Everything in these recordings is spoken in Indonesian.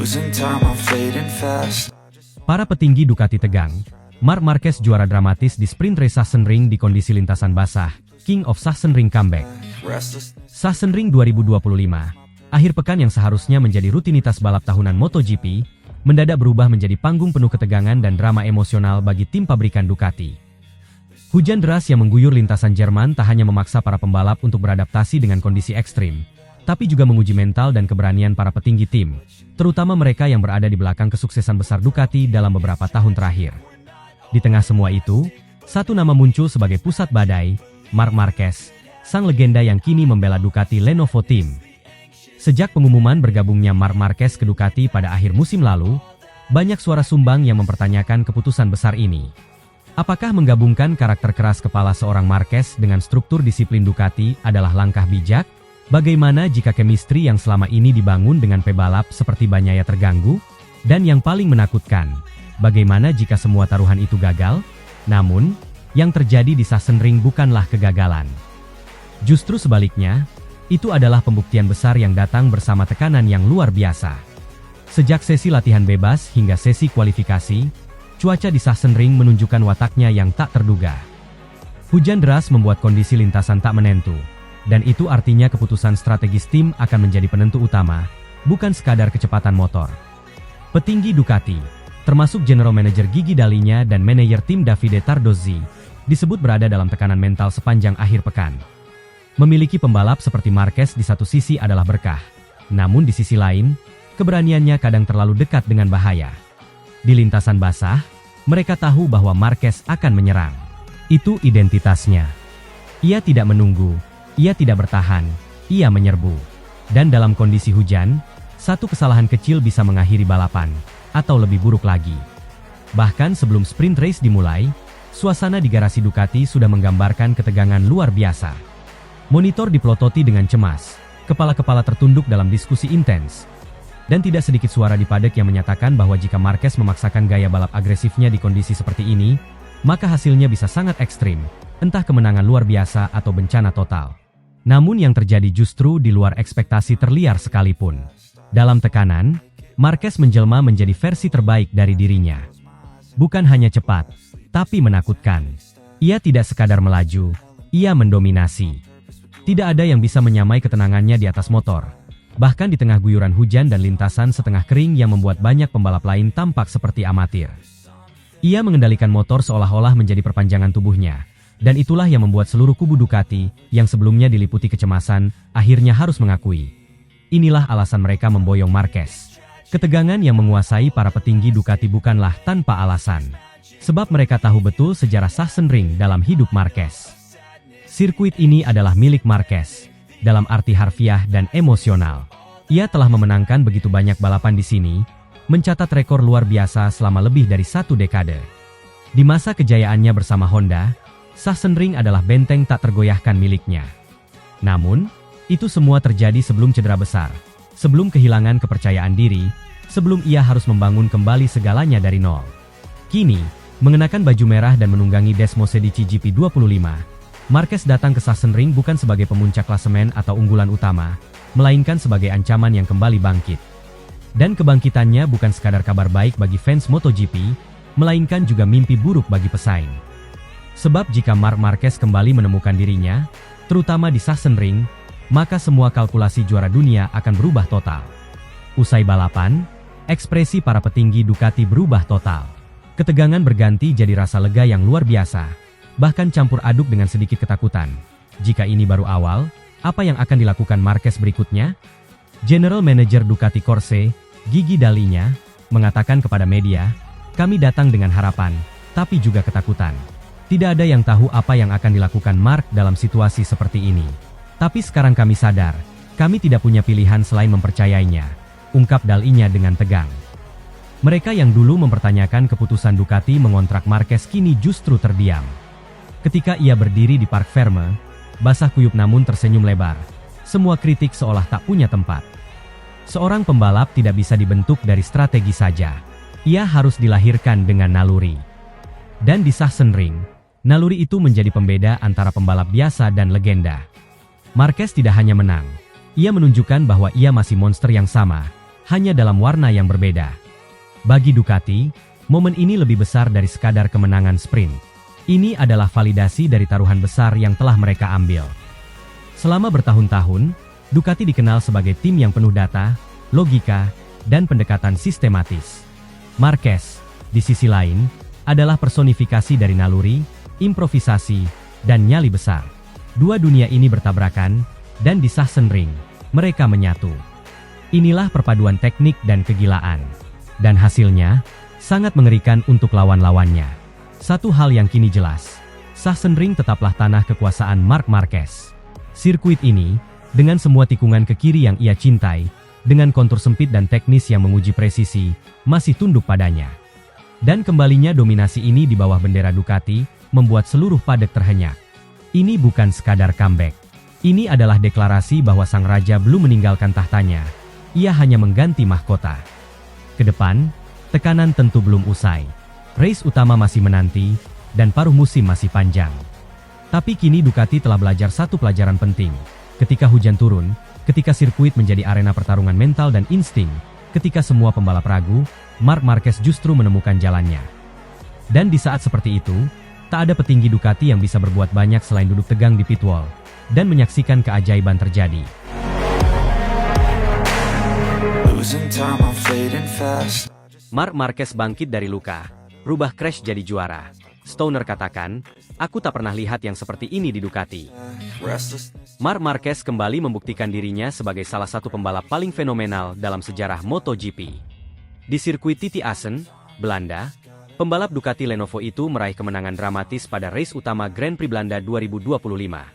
Losing time, I'm fading fast. Para petinggi Ducati tegang. Marc Marquez juara dramatis di sprint race Sachsenring di kondisi lintasan basah. King of Sachsenring comeback. Sachsenring 2025. Akhir pekan yang seharusnya menjadi rutinitas balap tahunan MotoGP, mendadak berubah menjadi panggung penuh ketegangan dan drama emosional bagi tim pabrikan Ducati. Hujan deras yang mengguyur lintasan Jerman tak hanya memaksa para pembalap untuk beradaptasi dengan kondisi ekstrim, tapi juga menguji mental dan keberanian para petinggi tim, terutama mereka yang berada di belakang kesuksesan besar Ducati dalam beberapa tahun terakhir. Di tengah semua itu, satu nama muncul sebagai pusat badai, Marc Marquez, sang legenda yang kini membela Ducati Lenovo Team. Sejak pengumuman bergabungnya Marc Marquez ke Ducati pada akhir musim lalu, banyak suara sumbang yang mempertanyakan keputusan besar ini. Apakah menggabungkan karakter keras kepala seorang Marquez dengan struktur disiplin Ducati adalah langkah bijak? Bagaimana jika chemistry yang selama ini dibangun dengan pebalap seperti Bagnaia terganggu? Dan yang paling menakutkan, bagaimana jika semua taruhan itu gagal? Namun, yang terjadi di Sachsenring bukanlah kegagalan. Justru sebaliknya, itu adalah pembuktian besar yang datang bersama tekanan yang luar biasa. Sejak sesi latihan bebas hingga sesi kualifikasi, cuaca di Sachsenring menunjukkan wataknya yang tak terduga. Hujan deras membuat kondisi lintasan tak menentu. Dan itu artinya keputusan strategis tim akan menjadi penentu utama, bukan sekadar kecepatan motor. Petinggi Ducati, termasuk General Manager Gigi Dalinya dan manajer tim Davide Tardozzi, disebut berada dalam tekanan mental sepanjang akhir pekan. Memiliki pembalap seperti Marquez di satu sisi adalah berkah, namun di sisi lain, keberaniannya kadang terlalu dekat dengan bahaya. Di lintasan basah, mereka tahu bahwa Marquez akan menyerang. Itu identitasnya. Ia tidak menunggu. Ia tidak bertahan, ia menyerbu. Dan dalam kondisi hujan, satu kesalahan kecil bisa mengakhiri balapan, atau lebih buruk lagi. Bahkan sebelum sprint race dimulai, suasana di garasi Ducati sudah menggambarkan ketegangan luar biasa. Monitor dipelototi dengan cemas, kepala-kepala tertunduk dalam diskusi intens. Dan tidak sedikit suara di paddock yang menyatakan bahwa jika Marquez memaksakan gaya balap agresifnya di kondisi seperti ini, maka hasilnya bisa sangat ekstrim, entah kemenangan luar biasa atau bencana total. Namun yang terjadi justru di luar ekspektasi terliar sekalipun. Dalam tekanan, Marquez menjelma menjadi versi terbaik dari dirinya. Bukan hanya cepat, tapi menakutkan. Ia tidak sekadar melaju, ia mendominasi. Tidak ada yang bisa menyamai ketenangannya di atas motor. Bahkan di tengah guyuran hujan dan lintasan setengah kering yang membuat banyak pembalap lain tampak seperti amatir. Ia mengendalikan motor seolah-olah menjadi perpanjangan tubuhnya. Dan itulah yang membuat seluruh kubu Ducati, yang sebelumnya diliputi kecemasan, akhirnya harus mengakui. Inilah alasan mereka memboyong Marquez. Ketegangan yang menguasai para petinggi Ducati bukanlah tanpa alasan. Sebab mereka tahu betul sejarah Sachsenring dalam hidup Marquez. Sirkuit ini adalah milik Marquez, dalam arti harfiah dan emosional. Ia telah memenangkan begitu banyak balapan di sini, mencatat rekor luar biasa selama lebih dari satu dekade. Di masa kejayaannya bersama Honda, Sachsenring adalah benteng tak tergoyahkan miliknya. Namun, itu semua terjadi sebelum cedera besar, sebelum kehilangan kepercayaan diri, sebelum ia harus membangun kembali segalanya dari nol. Kini, mengenakan baju merah dan menunggangi Desmosedici GP25, Marquez datang ke Sachsenring bukan sebagai pemuncak klasemen atau unggulan utama, melainkan sebagai ancaman yang kembali bangkit. Dan kebangkitannya bukan sekadar kabar baik bagi fans MotoGP, melainkan juga mimpi buruk bagi pesaing. Sebab jika Marc Marquez kembali menemukan dirinya, terutama di Sachsenring, maka semua kalkulasi juara dunia akan berubah total. Usai balapan, ekspresi para petinggi Ducati berubah total. Ketegangan berganti jadi rasa lega yang luar biasa, bahkan campur aduk dengan sedikit ketakutan. Jika ini baru awal, apa yang akan dilakukan Marquez berikutnya? General Manager Ducati Corse, Gigi Dalinya, mengatakan kepada media, "Kami datang dengan harapan, tapi juga ketakutan. Tidak ada yang tahu apa yang akan dilakukan Marc dalam situasi seperti ini. Tapi sekarang kami sadar, kami tidak punya pilihan selain mempercayainya," ungkap Dalinya dengan tegang. Mereka yang dulu mempertanyakan keputusan Ducati mengontrak Marquez kini justru terdiam. Ketika ia berdiri di Parc Ferme, basah kuyup namun tersenyum lebar. Semua kritik seolah tak punya tempat. Seorang pembalap tidak bisa dibentuk dari strategi saja. Ia harus dilahirkan dengan naluri. Dan di Sachsenring, Naluri itu menjadi pembeda antara pembalap biasa dan legenda. Marquez tidak hanya menang, ia menunjukkan bahwa ia masih monster yang sama, hanya dalam warna yang berbeda. Bagi Ducati, momen ini lebih besar dari sekadar kemenangan sprint. Ini adalah validasi dari taruhan besar yang telah mereka ambil. Selama bertahun-tahun, Ducati dikenal sebagai tim yang penuh data, logika, dan pendekatan sistematis. Marquez, di sisi lain, adalah personifikasi dari naluri, improvisasi, dan nyali besar. Dua dunia ini bertabrakan, dan di Sachsenring, mereka menyatu. Inilah perpaduan teknik dan kegilaan. Dan hasilnya, sangat mengerikan untuk lawan-lawannya. Satu hal yang kini jelas, Sachsenring tetaplah tanah kekuasaan Marc Marquez. Sirkuit ini, dengan semua tikungan ke kiri yang ia cintai, dengan kontur sempit dan teknis yang menguji presisi, masih tunduk padanya. Dan kembalinya dominasi ini di bawah bendera Ducati, membuat seluruh padek terhenyak. Ini bukan sekadar comeback. Ini adalah deklarasi bahwa sang raja belum meninggalkan tahtanya. Ia hanya mengganti mahkota. Kedepan, tekanan tentu belum usai. Race utama masih menanti, dan paruh musim masih panjang. Tapi kini Ducati telah belajar satu pelajaran penting. Ketika hujan turun, ketika sirkuit menjadi arena pertarungan mental dan insting, ketika semua pembalap ragu, Marc Marquez justru menemukan jalannya. Dan di saat seperti itu, tak ada petinggi Ducati yang bisa berbuat banyak selain duduk tegang di pit wall, dan menyaksikan keajaiban terjadi. Marc Marquez bangkit dari luka, rubah crash jadi juara. Stoner katakan, "Aku tak pernah lihat yang seperti ini di Ducati." Marc Marquez kembali membuktikan dirinya sebagai salah satu pembalap paling fenomenal dalam sejarah MotoGP. Di sirkuit Titi Assen, Belanda, pembalap Ducati Lenovo itu meraih kemenangan dramatis pada race utama Grand Prix Belanda 2025.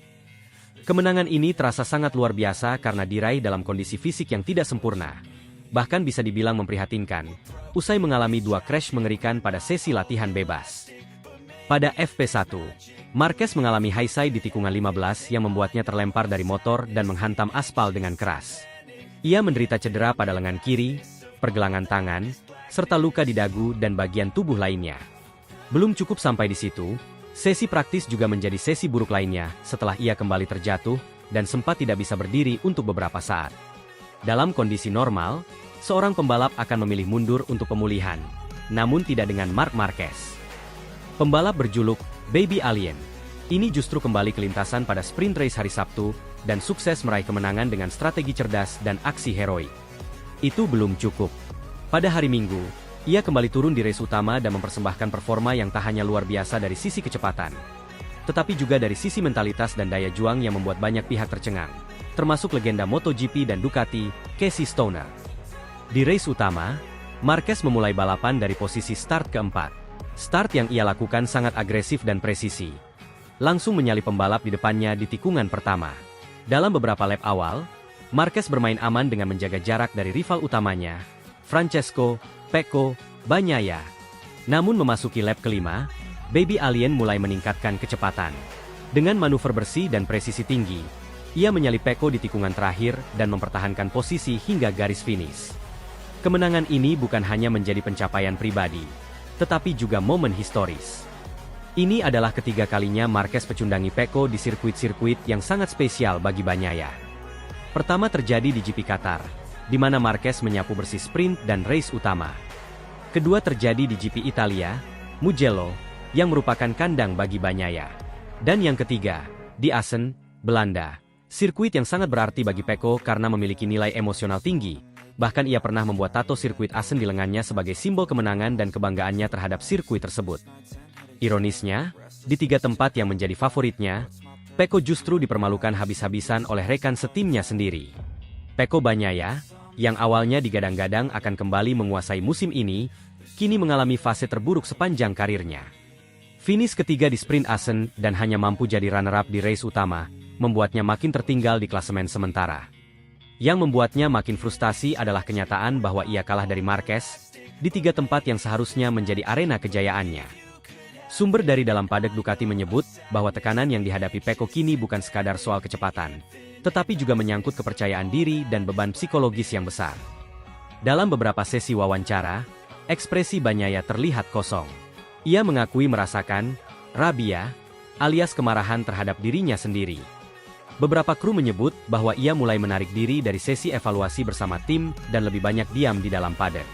Kemenangan ini terasa sangat luar biasa karena diraih dalam kondisi fisik yang tidak sempurna. Bahkan bisa dibilang memprihatinkan, usai mengalami dua crash mengerikan pada sesi latihan bebas. Pada FP1, Marquez mengalami high side di tikungan 15 yang membuatnya terlempar dari motor dan menghantam aspal dengan keras. Ia menderita cedera pada lengan kiri, pergelangan tangan, serta luka di dagu dan bagian tubuh lainnya. Belum cukup sampai di situ, sesi praktis juga menjadi sesi buruk lainnya setelah ia kembali terjatuh dan sempat tidak bisa berdiri untuk beberapa saat. Dalam kondisi normal, seorang pembalap akan memilih mundur untuk pemulihan, namun tidak dengan Marc Marquez. Pembalap berjuluk Baby Alien ini justru kembali ke lintasan pada sprint race hari Sabtu dan sukses meraih kemenangan dengan strategi cerdas dan aksi heroik. Itu belum cukup. Pada hari Minggu, ia kembali turun di race utama dan mempersembahkan performa yang tak hanya luar biasa dari sisi kecepatan, tetapi juga dari sisi mentalitas dan daya juang yang membuat banyak pihak tercengang, termasuk legenda MotoGP dan Ducati, Casey Stoner. Di race utama, Marquez memulai balapan dari posisi start keempat. Start yang ia lakukan sangat agresif dan presisi. Langsung menyalip pembalap di depannya di tikungan pertama. Dalam beberapa lap awal, Marquez bermain aman dengan menjaga jarak dari rival utamanya, Francesco Pecco Bagnaia. Namun memasuki lap kelima, Baby Alien mulai meningkatkan kecepatan. Dengan manuver bersih dan presisi tinggi, ia menyalip Pecco di tikungan terakhir dan mempertahankan posisi hingga garis finish. Kemenangan ini bukan hanya menjadi pencapaian pribadi, tetapi juga momen historis. Ini adalah ketiga kalinya Marquez pecundangi Pecco di sirkuit-sirkuit yang sangat spesial bagi Bagnaia. Pertama terjadi di GP Qatar, di mana Marquez menyapu bersih sprint dan race utama. Kedua terjadi di GP Italia, Mugello, yang merupakan kandang bagi Bagnaia. Dan yang ketiga, di Assen, Belanda, sirkuit yang sangat berarti bagi Pecco karena memiliki nilai emosional tinggi. Bahkan ia pernah membuat tato sirkuit Assen di lengannya sebagai simbol kemenangan dan kebanggaannya terhadap sirkuit tersebut. Ironisnya, di tiga tempat yang menjadi favoritnya, Pecco justru dipermalukan habis-habisan oleh rekan setimnya sendiri. Pecco Bagnaia, yang awalnya digadang-gadang akan kembali menguasai musim ini, kini mengalami fase terburuk sepanjang karirnya. Finish ketiga di sprint Assen dan hanya mampu jadi runner-up di race utama, membuatnya makin tertinggal di klasemen sementara. Yang membuatnya makin frustasi adalah kenyataan bahwa ia kalah dari Marquez di tiga tempat yang seharusnya menjadi arena kejayaannya. Sumber dari dalam padek Ducati menyebut bahwa tekanan yang dihadapi Pecco kini bukan sekadar soal kecepatan, tetapi juga menyangkut kepercayaan diri dan beban psikologis yang besar. Dalam beberapa sesi wawancara, ekspresi Bagnaia terlihat kosong. Ia mengakui merasakan rabia alias kemarahan terhadap dirinya sendiri. Beberapa kru menyebut bahwa ia mulai menarik diri dari sesi evaluasi bersama tim dan lebih banyak diam di dalam paddock.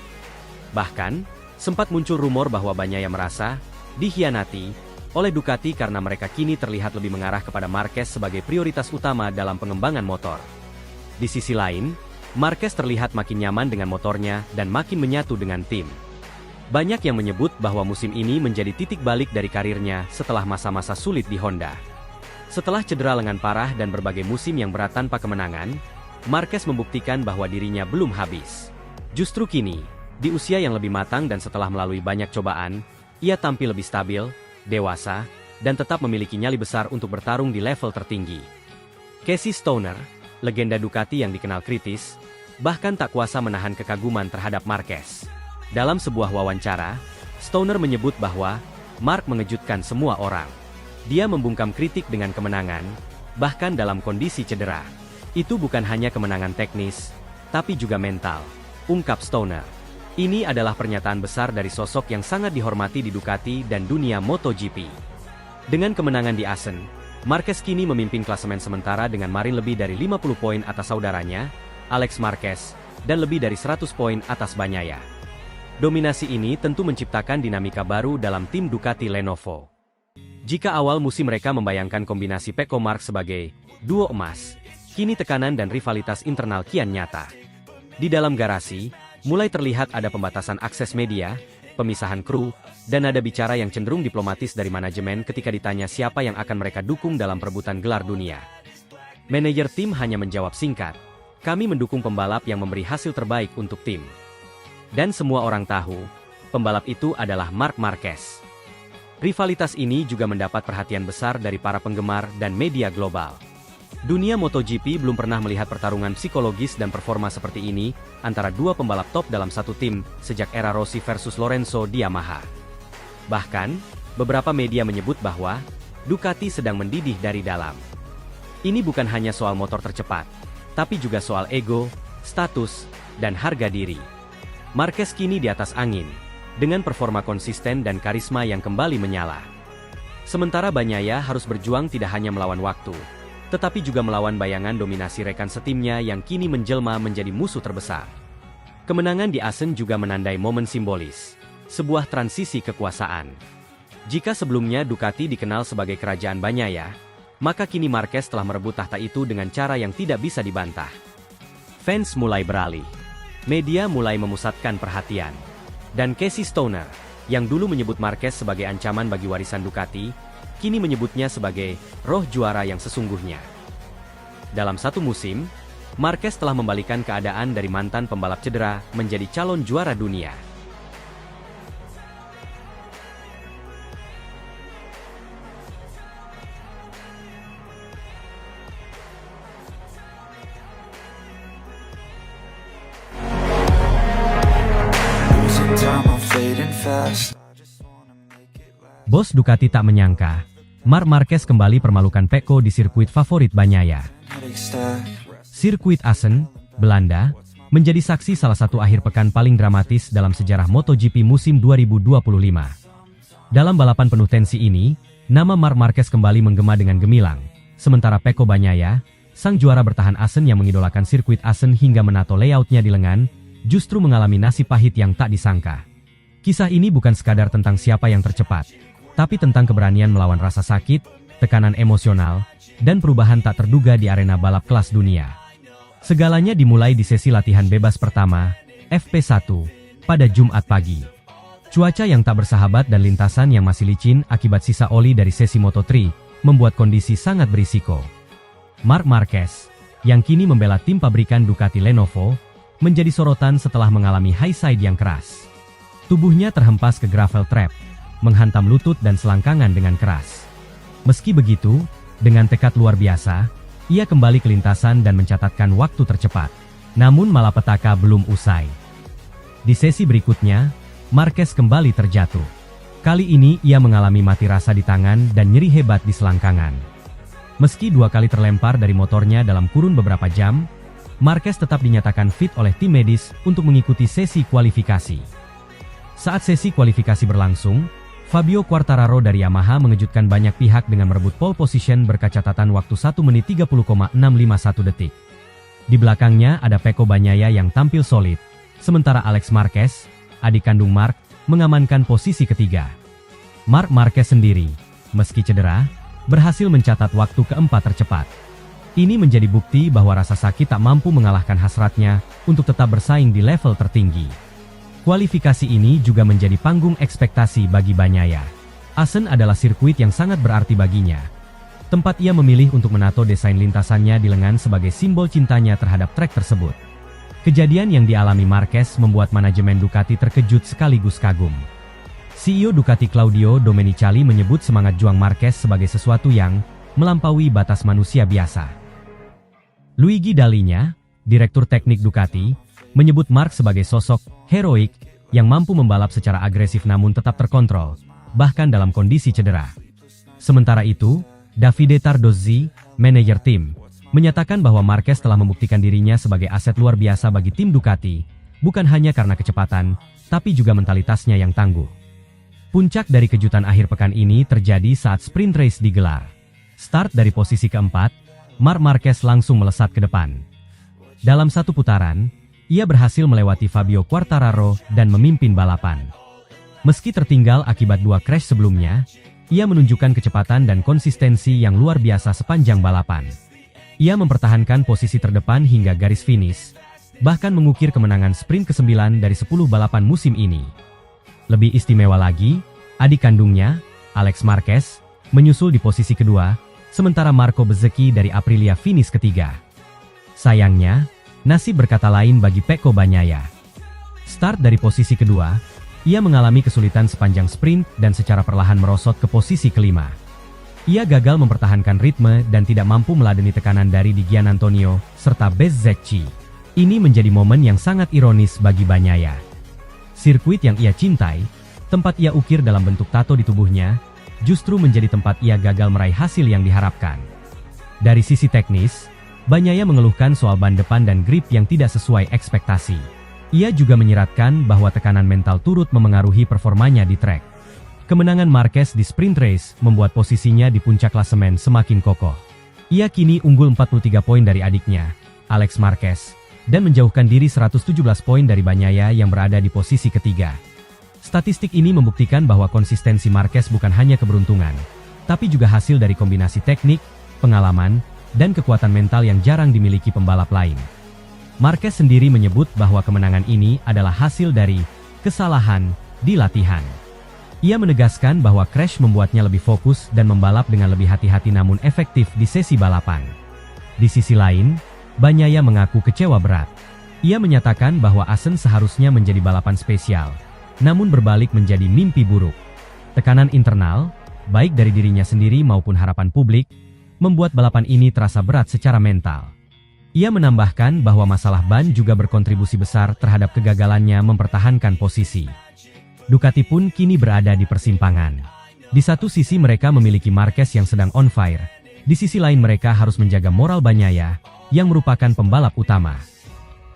Bahkan, sempat muncul rumor bahwa Bagnaia merasa dikhianati oleh Ducati karena mereka kini terlihat lebih mengarah kepada Marquez sebagai prioritas utama dalam pengembangan motor. Di sisi lain, Marquez terlihat makin nyaman dengan motornya dan makin menyatu dengan tim. Banyak yang menyebut bahwa musim ini menjadi titik balik dari karirnya setelah masa-masa sulit di Honda. Setelah cedera lengan parah dan berbagai musim yang berat tanpa kemenangan, Marquez membuktikan bahwa dirinya belum habis. Justru kini, di usia yang lebih matang dan setelah melalui banyak cobaan, ia tampil lebih stabil, dewasa, dan tetap memiliki nyali besar untuk bertarung di level tertinggi. Casey Stoner, legenda Ducati yang dikenal kritis, bahkan tak kuasa menahan kekaguman terhadap Marquez. Dalam sebuah wawancara, Stoner menyebut bahwa Mark mengejutkan semua orang. Dia membungkam kritik dengan kemenangan, bahkan dalam kondisi cedera. Itu bukan hanya kemenangan teknis, tapi juga mental, ungkap Stoner. Ini adalah pernyataan besar dari sosok yang sangat dihormati di Ducati dan dunia MotoGP. Dengan kemenangan di Assen, Marquez kini memimpin klasemen sementara dengan margin lebih dari 50 poin atas saudaranya, Alex Marquez, dan lebih dari 100 poin atas Bagnaia. Dominasi ini tentu menciptakan dinamika baru dalam tim Ducati Lenovo. Jika awal musim mereka membayangkan kombinasi Pecco Mark sebagai duo emas, kini tekanan dan rivalitas internal kian nyata. Di dalam garasi, mulai terlihat ada pembatasan akses media, pemisahan kru, dan ada bicara yang cenderung diplomatis dari manajemen ketika ditanya siapa yang akan mereka dukung dalam perebutan gelar dunia. Manajer tim hanya menjawab singkat, "Kami mendukung pembalap yang memberi hasil terbaik untuk tim." Dan semua orang tahu, pembalap itu adalah Marc Marquez. Rivalitas ini juga mendapat perhatian besar dari para penggemar dan media global. Dunia MotoGP belum pernah melihat pertarungan psikologis dan performa seperti ini antara dua pembalap top dalam satu tim sejak era Rossi versus Lorenzo di Yamaha. Bahkan, beberapa media menyebut bahwa Ducati sedang mendidih dari dalam. Ini bukan hanya soal motor tercepat, tapi juga soal ego, status, dan harga diri. Marquez kini di atas angin, dengan performa konsisten dan karisma yang kembali menyala. Sementara Bagnaia harus berjuang tidak hanya melawan waktu, tetapi juga melawan bayangan dominasi rekan setimnya yang kini menjelma menjadi musuh terbesar. Kemenangan di Assen juga menandai momen simbolis, sebuah transisi kekuasaan. Jika sebelumnya Ducati dikenal sebagai kerajaan Bagnaia, maka kini Marquez telah merebut tahta itu dengan cara yang tidak bisa dibantah. Fans mulai beralih, media mulai memusatkan perhatian. Dan Casey Stoner, yang dulu menyebut Marquez sebagai ancaman bagi warisan Ducati, kini menyebutnya sebagai roh juara yang sesungguhnya. Dalam satu musim, Marquez telah membalikan keadaan dari mantan pembalap cedera menjadi calon juara dunia. Bos Ducati tak menyangka, Marc Marquez kembali permalukan Pecco di sirkuit favorit Bagnaia. Sirkuit Assen, Belanda, menjadi saksi salah satu akhir pekan paling dramatis dalam sejarah MotoGP musim 2025. Dalam balapan penuh tensi ini, nama Marc Marquez kembali menggema dengan gemilang, sementara Pecco Bagnaia, sang juara bertahan Assen yang mengidolakan sirkuit Assen hingga menato layoutnya di lengan, justru mengalami nasib pahit yang tak disangka. Kisah ini bukan sekadar tentang siapa yang tercepat, tapi tentang keberanian melawan rasa sakit, tekanan emosional, dan perubahan tak terduga di arena balap kelas dunia. Segalanya dimulai di sesi latihan bebas pertama, FP1, pada Jumat pagi. Cuaca yang tak bersahabat dan lintasan yang masih licin akibat sisa oli dari sesi Moto3, membuat kondisi sangat berisiko. Marc Marquez, yang kini membela tim pabrikan Ducati Lenovo, menjadi sorotan setelah mengalami high side yang keras. Tubuhnya terhempas ke gravel trap, menghantam lutut dan selangkangan dengan keras. Meski begitu, dengan tekad luar biasa, ia kembali ke lintasan dan mencatatkan waktu tercepat. Namun malapetaka belum usai. Di sesi berikutnya, Marquez kembali terjatuh. Kali ini ia mengalami mati rasa di tangan dan nyeri hebat di selangkangan. Meski 2 kali terlempar dari motornya dalam kurun beberapa jam, Marquez tetap dinyatakan fit oleh tim medis untuk mengikuti sesi kualifikasi. Saat sesi kualifikasi berlangsung, Fabio Quartararo dari Yamaha mengejutkan banyak pihak dengan merebut pole position berkacatatan waktu 1 menit 30,651 detik. Di belakangnya ada Pecco Bagnaia yang tampil solid, sementara Alex Marquez, adik kandung Marc, mengamankan posisi ketiga. Marc Marquez sendiri, meski cedera, berhasil mencatat waktu keempat tercepat. Ini menjadi bukti bahwa rasa sakit tak mampu mengalahkan hasratnya untuk tetap bersaing di level tertinggi. Kualifikasi ini juga menjadi panggung ekspektasi bagi Bagnaia. Assen adalah sirkuit yang sangat berarti baginya. Tempat ia memilih untuk menato desain lintasannya di lengan sebagai simbol cintanya terhadap trek tersebut. Kejadian yang dialami Marquez membuat manajemen Ducati terkejut sekaligus kagum. CEO Ducati Claudio Domenicali menyebut semangat juang Marquez sebagai sesuatu yang melampaui batas manusia biasa. Luigi Dall'Igna, direktur teknik Ducati, menyebut Marc sebagai sosok heroik yang mampu membalap secara agresif namun tetap terkontrol, bahkan dalam kondisi cedera. Sementara itu, Davide Tardozzi, manajer tim, menyatakan bahwa Marquez telah membuktikan dirinya sebagai aset luar biasa bagi tim Ducati, bukan hanya karena kecepatan, tapi juga mentalitasnya yang tangguh. Puncak dari kejutan akhir pekan ini terjadi saat sprint race digelar. Start dari posisi keempat, Marc Marquez langsung melesat ke depan. Dalam satu putaran, ia berhasil melewati Fabio Quartararo dan memimpin balapan. Meski tertinggal akibat dua crash sebelumnya, ia menunjukkan kecepatan dan konsistensi yang luar biasa sepanjang balapan. Ia mempertahankan posisi terdepan hingga garis finish, bahkan mengukir kemenangan sprint ke-9 dari 10 balapan musim ini. Lebih istimewa lagi, adik kandungnya, Alex Marquez, menyusul di posisi kedua, sementara Marco Bezzecchi dari Aprilia finish ketiga. Sayangnya, nasib berkata lain bagi Pecco Bagnaia. Start dari posisi kedua, ia mengalami kesulitan sepanjang sprint dan secara perlahan merosot ke posisi kelima. Ia gagal mempertahankan ritme dan tidak mampu meladeni tekanan dari Di Giannantonio serta Bezzecchi. Ini menjadi momen yang sangat ironis bagi Bagnaia. Sirkuit yang ia cintai, tempat ia ukir dalam bentuk tato di tubuhnya, justru menjadi tempat ia gagal meraih hasil yang diharapkan. Dari sisi teknis, Bagnaia mengeluhkan soal ban depan dan grip yang tidak sesuai ekspektasi. Ia juga menyiratkan bahwa tekanan mental turut memengaruhi performanya di trek. Kemenangan Marquez di sprint race membuat posisinya di puncak klasemen semakin kokoh. Ia kini unggul 43 poin dari adiknya, Alex Marquez, dan menjauhkan diri 117 poin dari Bagnaia yang berada di posisi ketiga. Statistik ini membuktikan bahwa konsistensi Marquez bukan hanya keberuntungan, tapi juga hasil dari kombinasi teknik, pengalaman, dan kekuatan mental yang jarang dimiliki pembalap lain. Marquez sendiri menyebut bahwa kemenangan ini adalah hasil dari kesalahan di latihan. Ia menegaskan bahwa crash membuatnya lebih fokus dan membalap dengan lebih hati-hati namun efektif di sesi balapan. Di sisi lain, Bagnaia mengaku kecewa berat. Ia menyatakan bahwa Assen seharusnya menjadi balapan spesial, namun berbalik menjadi mimpi buruk. Tekanan internal, baik dari dirinya sendiri maupun harapan publik, membuat balapan ini terasa berat secara mental. Ia menambahkan bahwa masalah ban juga berkontribusi besar terhadap kegagalannya mempertahankan posisi. Ducati pun kini berada di persimpangan. Di satu sisi mereka memiliki Marquez yang sedang on fire, di sisi lain mereka harus menjaga moral Bagnaia, yang merupakan pembalap utama.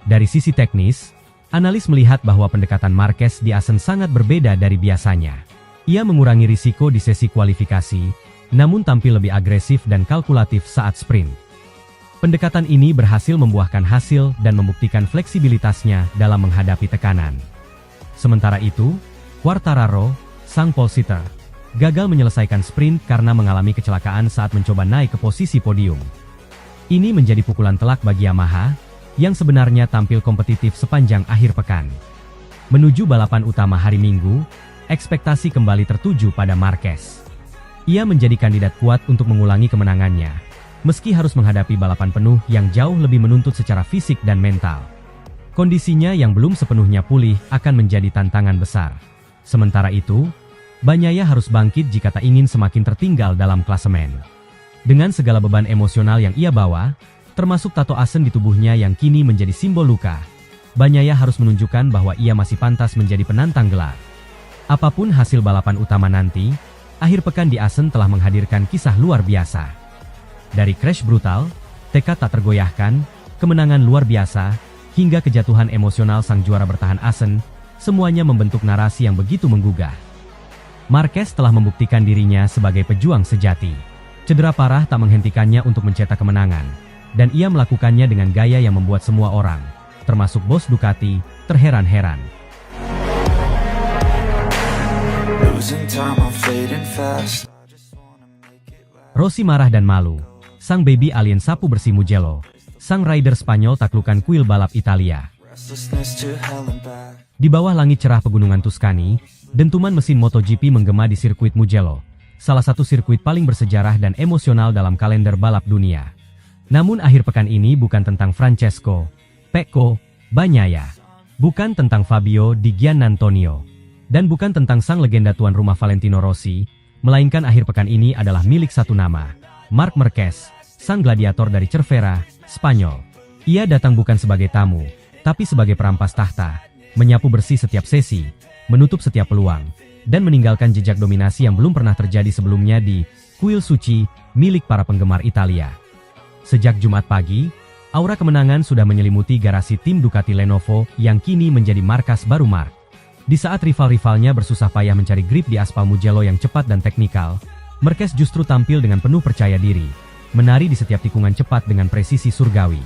Dari sisi teknis, analis melihat bahwa pendekatan Marquez di Assen sangat berbeda dari biasanya. Ia mengurangi risiko di sesi kualifikasi, namun tampil lebih agresif dan kalkulatif saat sprint. Pendekatan ini berhasil membuahkan hasil dan membuktikan fleksibilitasnya dalam menghadapi tekanan. Sementara itu, Quartararo, sang pole sitter, gagal menyelesaikan sprint karena mengalami kecelakaan saat mencoba naik ke posisi podium. Ini menjadi pukulan telak bagi Yamaha, yang sebenarnya tampil kompetitif sepanjang akhir pekan. Menuju balapan utama hari Minggu, ekspektasi kembali tertuju pada Marquez. Ia menjadi kandidat kuat untuk mengulangi kemenangannya, meski harus menghadapi balapan penuh yang jauh lebih menuntut secara fisik dan mental. Kondisinya yang belum sepenuhnya pulih akan menjadi tantangan besar. Sementara itu, Bagnaia harus bangkit jika tak ingin semakin tertinggal dalam klasemen. Dengan segala beban emosional yang ia bawa, termasuk tato Assen di tubuhnya yang kini menjadi simbol luka, Bagnaia harus menunjukkan bahwa ia masih pantas menjadi penantang gelar. Apapun hasil balapan utama nanti, akhir pekan di Assen telah menghadirkan kisah luar biasa. Dari crash brutal, tekad tak tergoyahkan, kemenangan luar biasa, hingga kejatuhan emosional sang juara bertahan Assen, semuanya membentuk narasi yang begitu menggugah. Marquez telah membuktikan dirinya sebagai pejuang sejati. Cedera parah tak menghentikannya untuk mencetak kemenangan, dan ia melakukannya dengan gaya yang membuat semua orang, termasuk bos Ducati, terheran-heran. Rossi marah dan malu. Sang baby alien sapu bersih Mugello. Sang rider Spanyol taklukkan kuil balap Italia. Di bawah langit cerah pegunungan Tuscany, dentuman mesin MotoGP menggema di sirkuit Mugello, salah satu sirkuit paling bersejarah dan emosional dalam kalender balap dunia. Namun akhir pekan ini bukan tentang Francesco, Pecco, Bagnaia, bukan tentang Fabio Di Giannantonio, dan bukan tentang sang legenda tuan rumah Valentino Rossi, melainkan akhir pekan ini adalah milik satu nama, Marc Marquez, sang gladiator dari Cervera, Spanyol. Ia datang bukan sebagai tamu, tapi sebagai perampas tahta, menyapu bersih setiap sesi, menutup setiap peluang, dan meninggalkan jejak dominasi yang belum pernah terjadi sebelumnya di kuil suci milik para penggemar Italia. Sejak Jumat pagi, aura kemenangan sudah menyelimuti garasi tim Ducati Lenovo yang kini menjadi markas baru Marc. Di saat rival-rivalnya bersusah payah mencari grip di aspal Mugello yang cepat dan teknikal, Marquez justru tampil dengan penuh percaya diri, menari di setiap tikungan cepat dengan presisi surgawi.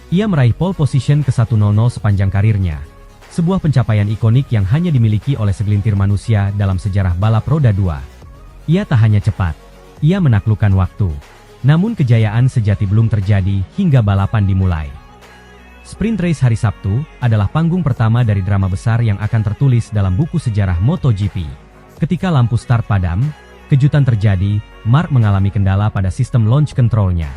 Ia meraih pole position ke 100 sepanjang karirnya. Sebuah pencapaian ikonik yang hanya dimiliki oleh segelintir manusia dalam sejarah balap roda 2. Ia tak hanya cepat, ia menaklukkan waktu. Namun kejayaan sejati belum terjadi hingga balapan dimulai. Sprint race hari Sabtu adalah panggung pertama dari drama besar yang akan tertulis dalam buku sejarah MotoGP. Ketika lampu start padam, kejutan terjadi, Marc mengalami kendala pada sistem launch control-nya.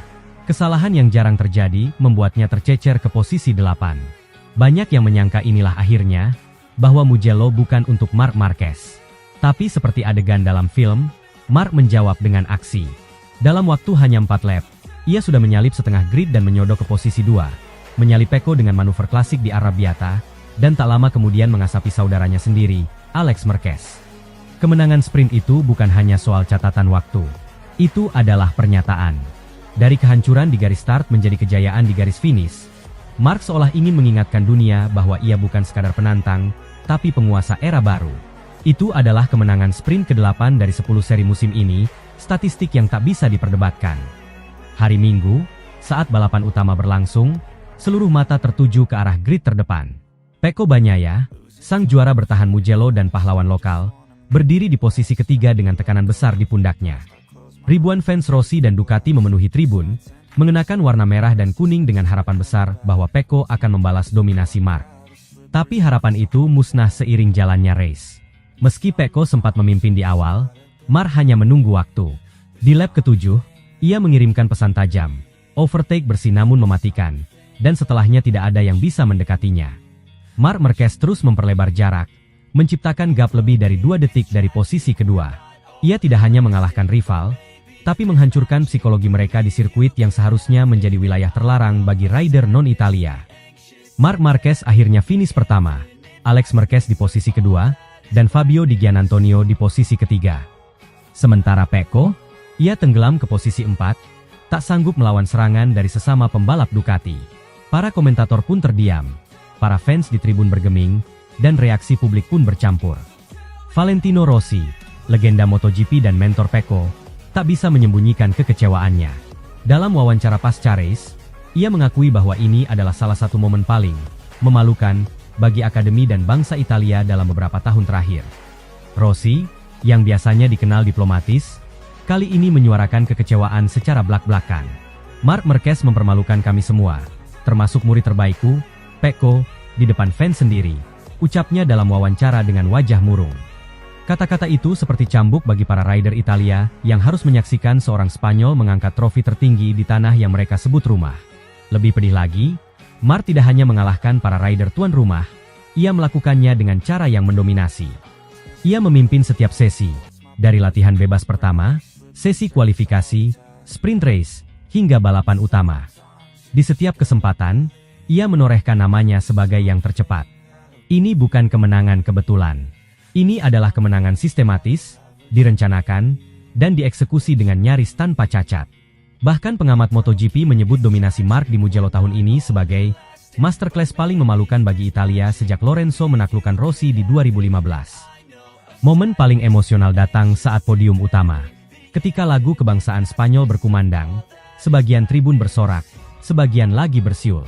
Kesalahan yang jarang terjadi membuatnya tercecer ke posisi 8. Banyak yang menyangka inilah akhirnya, bahwa Mugello bukan untuk Marc Marquez. Tapi seperti adegan dalam film, Marc menjawab dengan aksi. Dalam waktu hanya 4 lap, ia sudah menyalip setengah grid dan menyodok ke posisi 2, menyalip Pecco dengan manuver klasik di Arrabbiata, dan tak lama kemudian mengasapi saudaranya sendiri, Alex Marquez. Kemenangan sprint itu bukan hanya soal catatan waktu. Itu adalah pernyataan. Dari kehancuran di garis start menjadi kejayaan di garis finish, Marc seolah ingin mengingatkan dunia bahwa ia bukan sekadar penantang, tapi penguasa era baru. Itu adalah kemenangan sprint ke-8 dari 10 seri musim ini, statistik yang tak bisa diperdebatkan. Hari Minggu, saat balapan utama berlangsung, seluruh mata tertuju ke arah grid terdepan. Pecco Bagnaia, sang juara bertahan Mugello dan pahlawan lokal, berdiri di posisi ketiga dengan tekanan besar di pundaknya. Ribuan fans Rossi dan Ducati memenuhi tribun, mengenakan warna merah dan kuning dengan harapan besar bahwa Pecco akan membalas dominasi Marc. Tapi harapan itu musnah seiring jalannya race. Meski Pecco sempat memimpin di awal, Marc hanya menunggu waktu. Di lap ke-7, ia mengirimkan pesan tajam, overtake bersih namun mematikan, dan setelahnya tidak ada yang bisa mendekatinya. Marc Marquez terus memperlebar jarak, menciptakan gap lebih dari 2 detik dari posisi kedua. Ia tidak hanya mengalahkan rival, tapi menghancurkan psikologi mereka di sirkuit yang seharusnya menjadi wilayah terlarang bagi rider non-Italia. Marc Marquez akhirnya finish pertama, Alex Marquez di posisi kedua, dan Fabio Di Giannantonio di posisi ketiga. Sementara Pecco, ia tenggelam ke posisi 4, tak sanggup melawan serangan dari sesama pembalap Ducati. Para komentator pun terdiam, para fans di tribun bergeming, dan reaksi publik pun bercampur. Valentino Rossi, legenda MotoGP dan mentor Pecco, tak bisa menyembunyikan kekecewaannya. Dalam wawancara pasca race, ia mengakui bahwa ini adalah salah satu momen paling memalukan bagi akademi dan bangsa Italia dalam beberapa tahun terakhir. Rossi, yang biasanya dikenal diplomatis, kali ini menyuarakan kekecewaan secara blak-blakan. Marc Marquez mempermalukan kami semua, termasuk murid terbaikku, Pecco, di depan fans sendiri, ucapnya dalam wawancara dengan wajah murung. Kata-kata itu seperti cambuk bagi para rider Italia yang harus menyaksikan seorang Spanyol mengangkat trofi tertinggi di tanah yang mereka sebut rumah. Lebih pedih lagi, Marc tidak hanya mengalahkan para rider tuan rumah, ia melakukannya dengan cara yang mendominasi. Ia memimpin setiap sesi, dari latihan bebas pertama, sesi kualifikasi, sprint race, hingga balapan utama. Di setiap kesempatan, ia menorehkan namanya sebagai yang tercepat. Ini bukan kemenangan kebetulan. Ini adalah kemenangan sistematis, direncanakan, dan dieksekusi dengan nyaris tanpa cacat. Bahkan pengamat MotoGP menyebut dominasi Marc di Mugello tahun ini sebagai masterclass paling memalukan bagi Italia sejak Lorenzo menaklukkan Rossi di 2015. Momen paling emosional datang saat podium utama. Ketika lagu kebangsaan Spanyol berkumandang, sebagian tribun bersorak, sebagian lagi bersiul.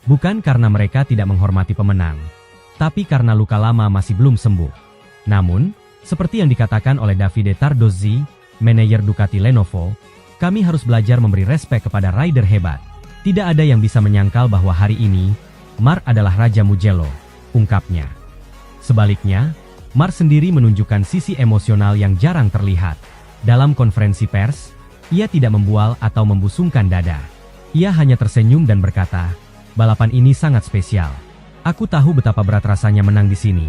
Bukan karena mereka tidak menghormati pemenang, tapi karena luka lama masih belum sembuh. Namun, seperti yang dikatakan oleh Davide Tardozzi, manajer Ducati Lenovo, kami harus belajar memberi respek kepada rider hebat. Tidak ada yang bisa menyangkal bahwa hari ini, Marc adalah Raja Mugello, ungkapnya. Sebaliknya, Marc sendiri menunjukkan sisi emosional yang jarang terlihat. Dalam konferensi pers, ia tidak membual atau membusungkan dada. Ia hanya tersenyum dan berkata, "Balapan ini sangat spesial. Aku tahu betapa berat rasanya menang di sini,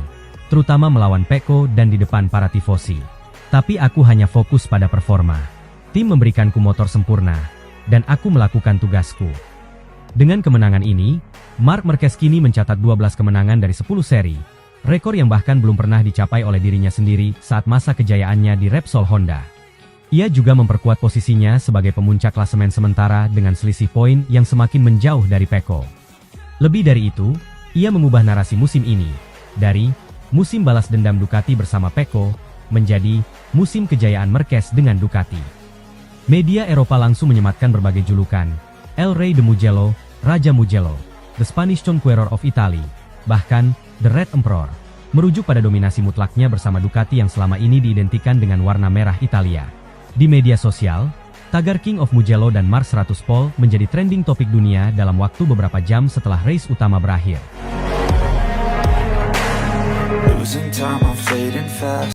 terutama melawan Pecco dan di depan para tifosi. Tapi aku hanya fokus pada performa. Tim memberikanku motor sempurna, dan aku melakukan tugasku." Dengan kemenangan ini, Marc Marquez kini mencatat 12 kemenangan dari 10 seri, rekor yang bahkan belum pernah dicapai oleh dirinya sendiri saat masa kejayaannya di Repsol Honda. Ia juga memperkuat posisinya sebagai pemuncak klasemen sementara dengan selisih poin yang semakin menjauh dari Pecco. Lebih dari itu, ia mengubah narasi musim ini, dari musim balas dendam Ducati bersama Pecco, menjadi musim kejayaan Marquez dengan Ducati. Media Eropa langsung menyematkan berbagai julukan, El Rey de Mugello, Raja Mugello, The Spanish Conqueror of Italy, bahkan The Red Emperor, merujuk pada dominasi mutlaknya bersama Ducati yang selama ini diidentikan dengan warna merah Italia. Di media sosial, tagar King of Mugello dan Marc 100 pole menjadi trending topik dunia dalam waktu beberapa jam setelah race utama berakhir. Losing time, I'm fading fast.